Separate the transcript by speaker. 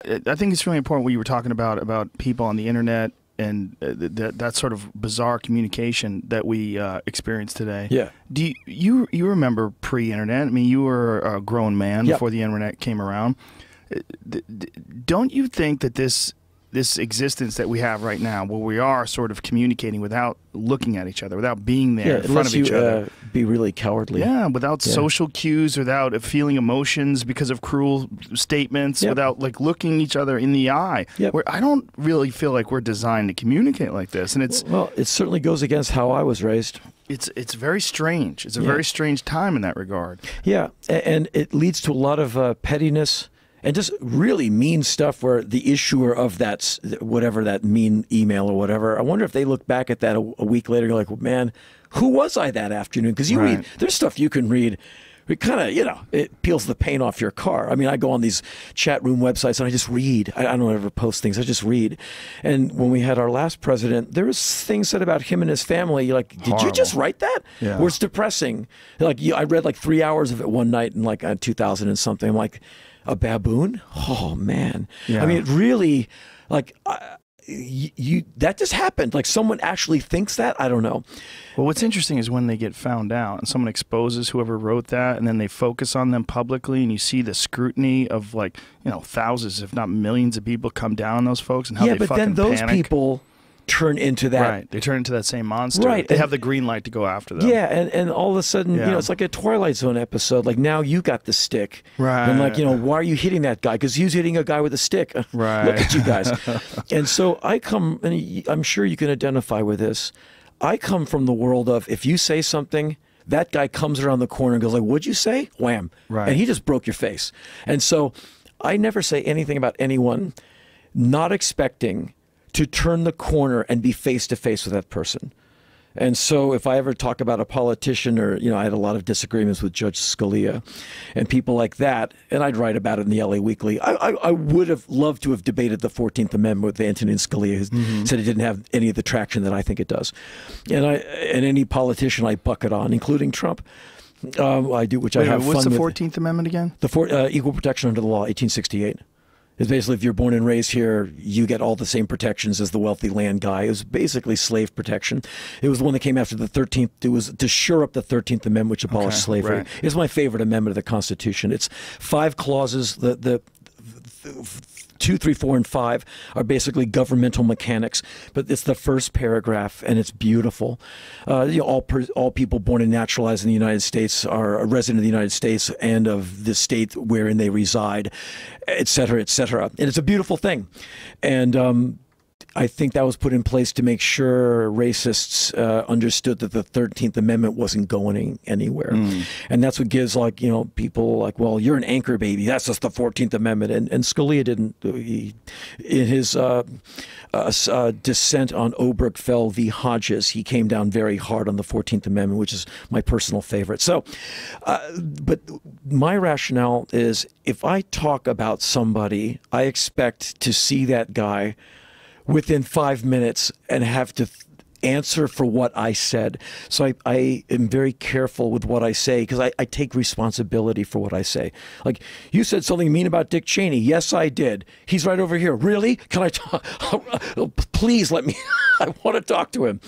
Speaker 1: I think it's really important what you were talking about people on the internet and that sort of bizarre communication that we experience today.
Speaker 2: Yeah.
Speaker 1: Do you remember pre-internet? I mean, you were a grown man before the internet came around. Don't you think that this existence that we have right now, where we are sort of communicating without looking at each other, without being there in front of each other,
Speaker 2: be really cowardly.
Speaker 1: Yeah, without social cues, without feeling emotions because of cruel statements, without like looking each other in the eye. Where I don't really feel like we're designed to communicate like this, and it's
Speaker 2: it certainly goes against how I was raised.
Speaker 1: It's very strange. It's a very strange time in that regard.
Speaker 2: Yeah, and it leads to a lot of pettiness. And just really mean stuff where the issuer of that, whatever that mean email or whatever, I wonder if they look back at that a week later and go like, well, man, who was I that afternoon? Because you read, there's stuff you can read. It kind of, you know, it peels the paint off your car. I mean, I go on these chat room websites and I just read. I don't ever post things. I just read. And when we had our last president, there was things said about him and his family. You're like, did you just write that? Yeah. Where it's depressing. Like, I read like 3 hours of it one night in like 2000 and something. I'm like, a baboon? Oh man! Yeah. I mean, it really, like, that just happened. Like, someone actually thinks that. I don't know.
Speaker 1: Well, what's interesting is when they get found out and someone exposes whoever wrote that, and then they focus on them publicly, and you see the scrutiny of, like, you know, thousands, if not millions, of people come down on those folks and how they fucking panic.
Speaker 2: Yeah, but then those people turn into that.
Speaker 1: Right. They turn into that same monster. Right. They have the green light to go after them.
Speaker 2: Yeah, and all of a sudden, you know, it's like a Twilight Zone episode. Like, now you got the stick.
Speaker 1: Right.
Speaker 2: And like, you know, why are you hitting that guy? Because he's hitting a guy with a stick.
Speaker 1: Right.
Speaker 2: Look at you guys. And so I come, and I'm sure you can identify with this. I come from the world of, if you say something, that guy comes around the corner and goes like, what'd you say? Wham. Right. And he just broke your face. And so I never say anything about anyone not expecting to turn the corner and be face to face with that person. And so if I ever talk about a politician, or, you know, I had a lot of disagreements with Judge Scalia and people like that, and I'd write about it in the LA Weekly. I would have loved to have debated the 14th Amendment with Antonin Scalia, who said it didn't have any of the traction that I think it does. And any politician I bucket on, including Trump. I do, which I have fun with.
Speaker 1: What's the 14th Amendment again?
Speaker 2: The Equal Protection Under the Law, 1868. It's basically, if you're born and raised here, you get all the same protections as the wealthy land guy. It was basically slave protection. It was the one that came after the 13th. It was to shore up the 13th Amendment, which abolished slavery. Right. It's my favorite amendment of the Constitution. It's 5 clauses. The 2, 3, 4, and 5 are basically governmental mechanics, but it's the first paragraph, and it's beautiful. You know, all people born and naturalized in the United States are a resident of the United States and of the state wherein they reside, et cetera, et cetera. And it's a beautiful thing. And I think that was put in place to make sure racists understood that the 13th Amendment wasn't going anywhere. And that's what gives, like, you know, people like, well, you're an anchor baby. That's just the 14th Amendment. And Scalia didn't, in his dissent on Obergefell v. Hodges, he came down very hard on the 14th Amendment, which is my personal favorite. So, but my rationale is, if I talk about somebody, I expect to see that guy within 5 minutes and have to answer for what I said. So I am very careful with what I say, because I take responsibility for what I say. Like, you said something mean about Dick Cheney. Yes, I did. He's right over here. Really? Can I talk? Please let me. I want to talk to him.